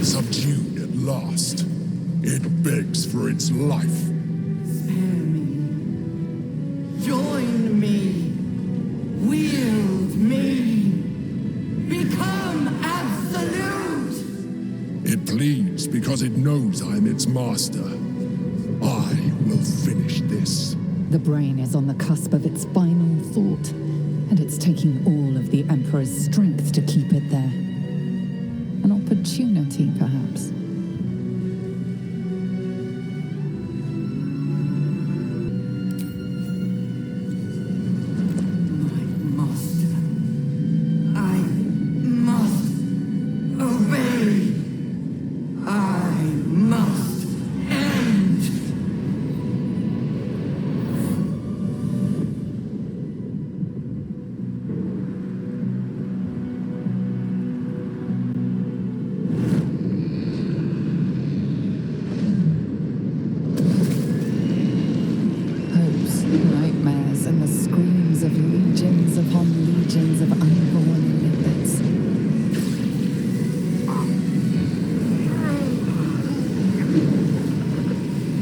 Subdued at last, it begs for its life. Spare me. Join me. Wield me. Become absolute. It pleads because it knows I'm its master. I will finish this. The brain is on the cusp of its final thought, and it's taking all of the Emperor's strength to keep it there. An opportunity, perhaps. Nightmares and the screams of legions upon legions of unborn lipids.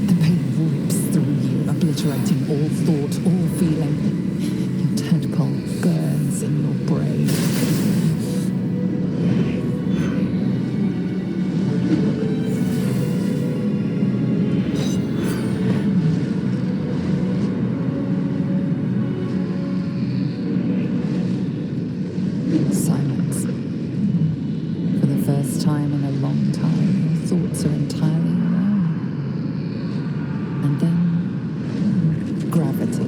The pain rips through you, obliterating all thought, all feeling. Your tadpole burns in your brain. Silence. For the first time in a long time, your thoughts are entirely alone. And then, gravity.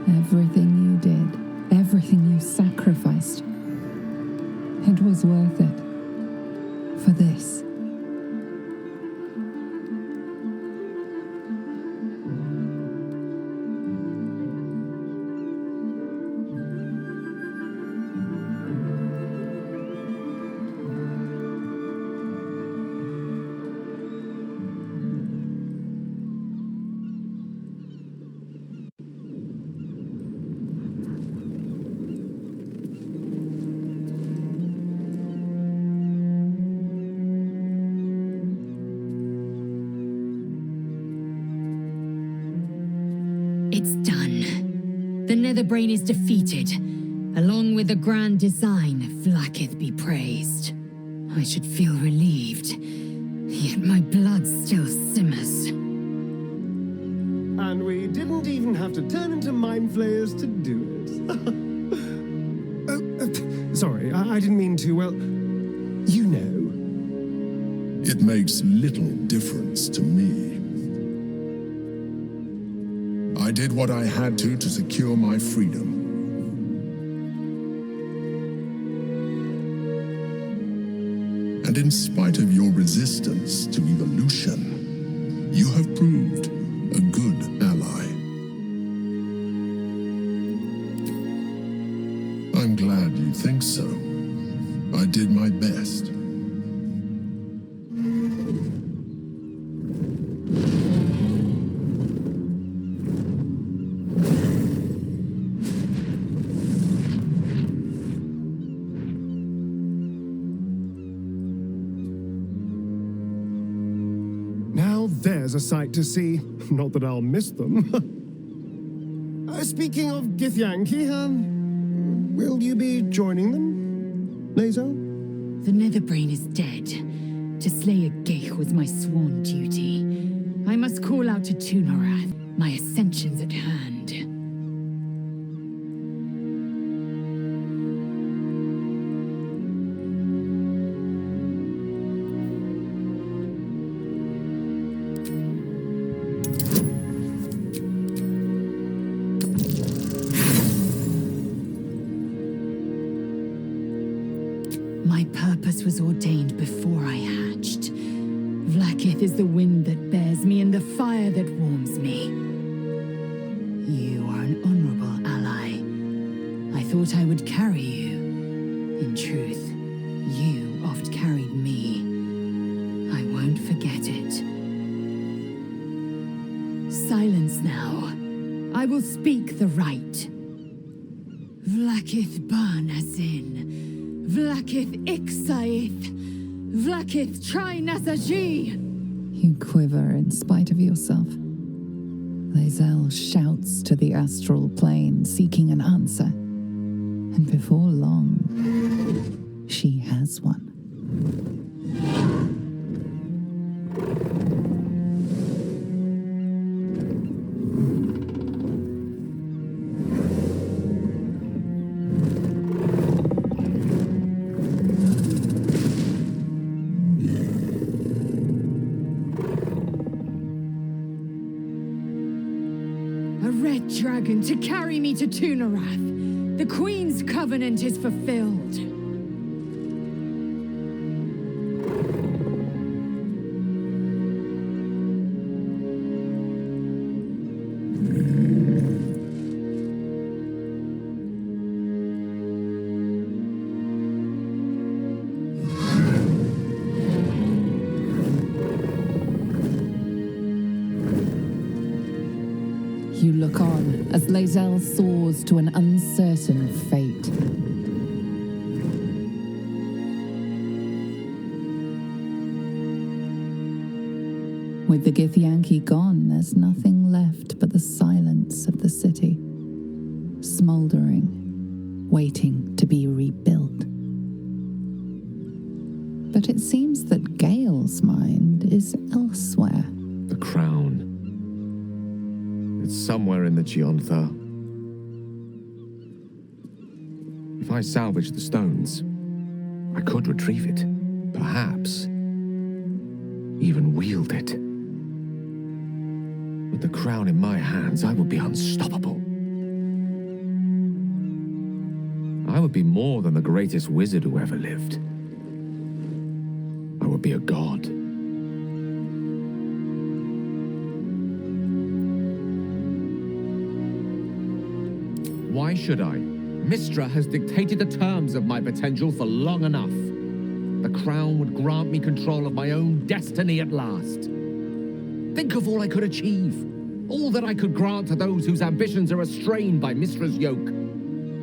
Everything you did, everything you sacrificed, it was worth it. For this. The Netherbrain is defeated. Along with the grand design, Vlaakith be praised. I should feel relieved, yet my blood still simmers. And we didn't even have to turn into mind flayers to do it. Sorry, I didn't mean to, well, you know. It makes little difference to me. I did what I had to secure my freedom. And in spite of your resistance to evolution, you have proved a good ally. I'm glad you think so. I did my best. There's a sight to see. Not that I'll miss them. Speaking of Githyanki, will you be joining them, Lae'zel? The Netherbrain is dead. To slay a Ghaik was my sworn duty. I must call out to Tunorath. My ascension's at hand. My purpose was ordained before I hatched. Vlaakith is the wind that bears me and the fire that warms me. You are an honorable ally. I thought I would carry you. In truth, you oft carried me. I won't forget it. Silence now. I will speak the right. Vlaakith Barnasin. Vlaakith Ixaith! Vlaakith Trinasagi! You quiver in spite of yourself. Lae'zel shouts to the astral plane, seeking an answer. And before long, she has one. Dragon to carry me to Tunorath. The Queen's covenant is fulfilled. You look on as Lae'zel soars to an uncertain fate. With the Githyanki gone, there's nothing left but the silence of the city, smoldering, waiting to be rebuilt. But it seems that Gale's mind is elsewhere. The crown. It's somewhere in the Geontha. If I salvage the stones, I could retrieve it. Perhaps even wield it. With the crown in my hands, I would be unstoppable. I would be more than the greatest wizard who ever lived. I would be a god. Why should I? Mystra has dictated the terms of my potential for long enough. The crown would grant me control of my own destiny at last. Think of all I could achieve. All that I could grant to those whose ambitions are restrained by Mystra's yoke.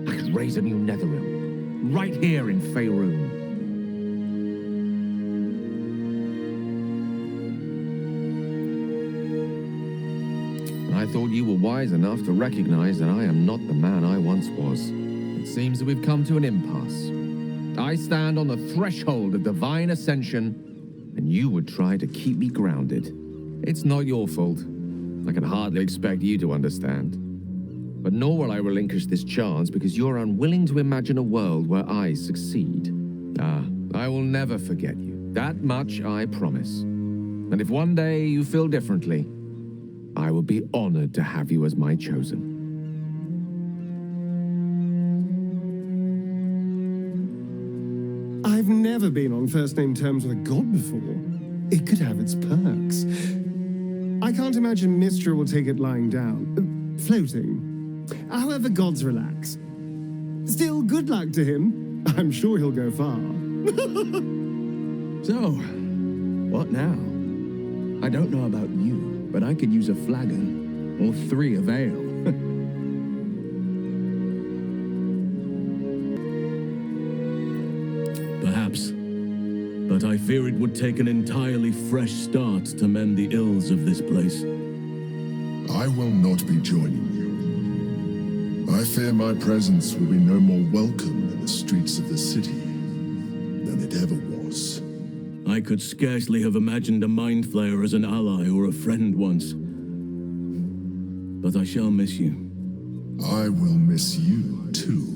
I could raise a new Netherrealm, right here in Faerun. I thought you were wise enough to recognize that I am not the man I once was. It seems that we've come to an impasse. I stand on the threshold of divine ascension, and you would try to keep me grounded. It's not your fault. I can hardly expect you to understand. But nor will I relinquish this chance because you're unwilling to imagine a world where I succeed. I will never forget you. That much I promise. And if one day you feel differently, I will be honored to have you as my chosen. I've never been on first-name terms with a god before. It could have its perks. I can't imagine Mystra will take it lying down. Floating. However, gods relax. Still, good luck to him. I'm sure he'll go far. So, what now? I don't know about you, but I could use a flagon, or 3 of ale. Perhaps. But I fear it would take an entirely fresh start to mend the ills of this place. I will not be joining you. I fear my presence will be no more welcome in the streets of the city than it ever was. I could scarcely have imagined a mind flayer as an ally or a friend once. But I shall miss you. I will miss you, too.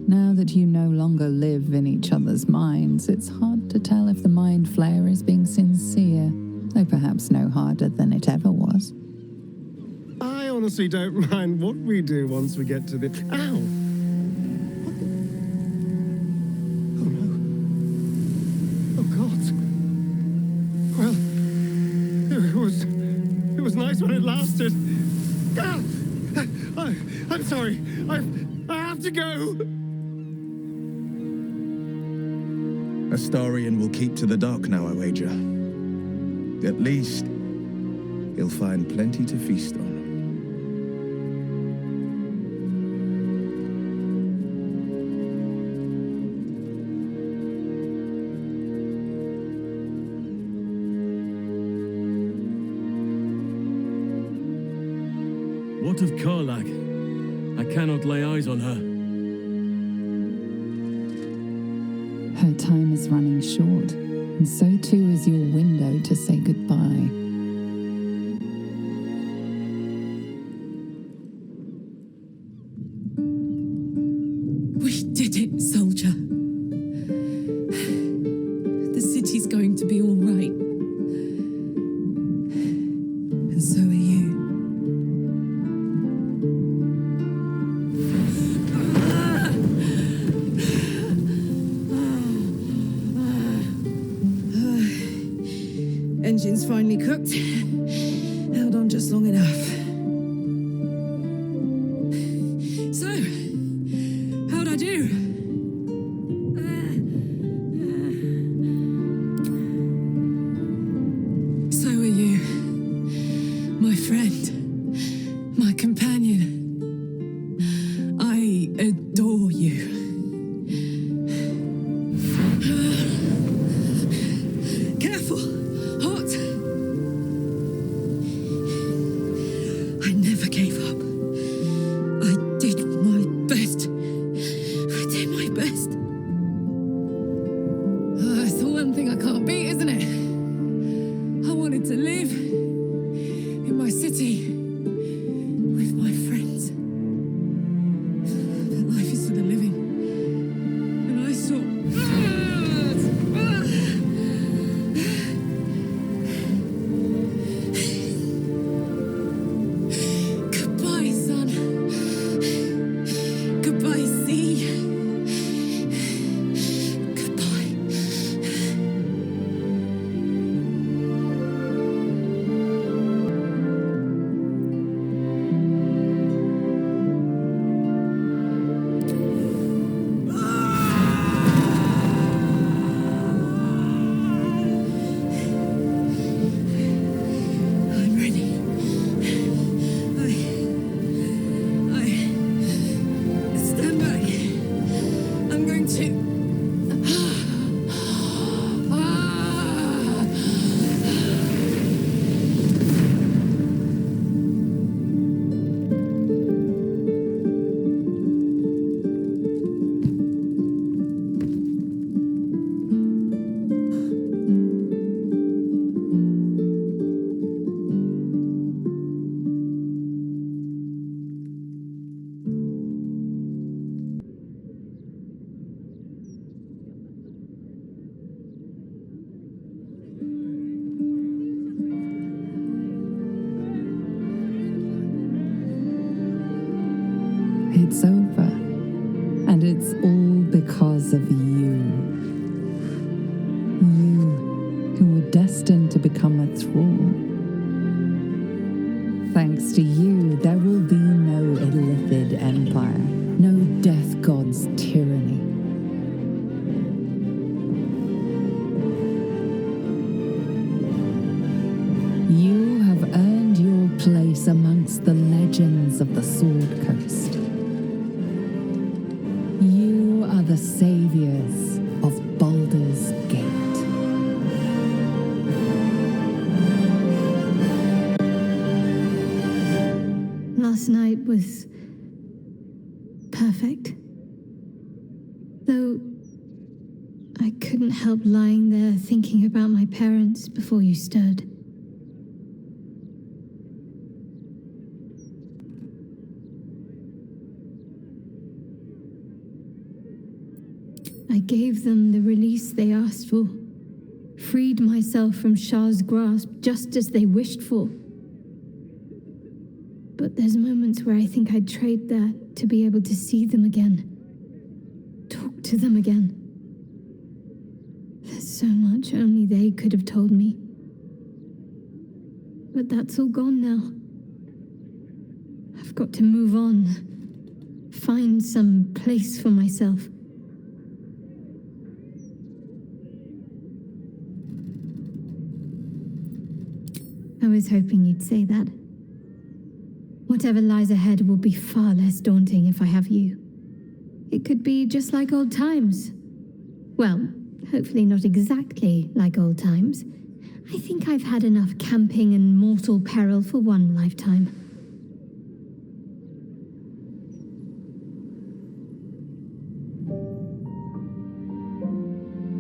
Now that you no longer live in each other's minds, it's hard to tell if the mind flayer is being sincere, though perhaps no harder than it ever was. I honestly don't mind what we do once we get to the... Ow! Oh no. Oh God. Well, it was nice when it lasted. Ah! I'm sorry. I have to go. Astarion will keep to the dark now, I wager. At least, he'll find plenty to feast on. What of Karlach? I cannot lay eyes on her. Her time is running short, and so too is your window to say goodbye. We did it, soldier. The city's going to be all right. And so are you. Engine's finally cooked. Held on just long enough. So, how'd I do? So are you. My friend. My companion. I adore you. Careful! Hot! I never gave up. I did my best. I did. It's over. And it's all because of you. You, who were destined to become a thrall. Thanks to you, there will be no illithid empire, no death god's tyranny. You have earned your place amongst the legends of the Sword Coast. You are the saviors of Baldur's Gate. Last night was perfect. Though I couldn't help lying there thinking about my parents before you stirred. I gave them the release they asked for, freed myself from Shah's grasp just as they wished for. But there's moments where I think I'd trade that to be able to see them again, talk to them again. There's so much only they could have told me. But that's all gone now. I've got to move on, find some place for myself. I was hoping you'd say that. Whatever lies ahead will be far less daunting if I have you. It could be just like old times. Well, hopefully not exactly like old times. I think I've had enough camping and mortal peril for one lifetime.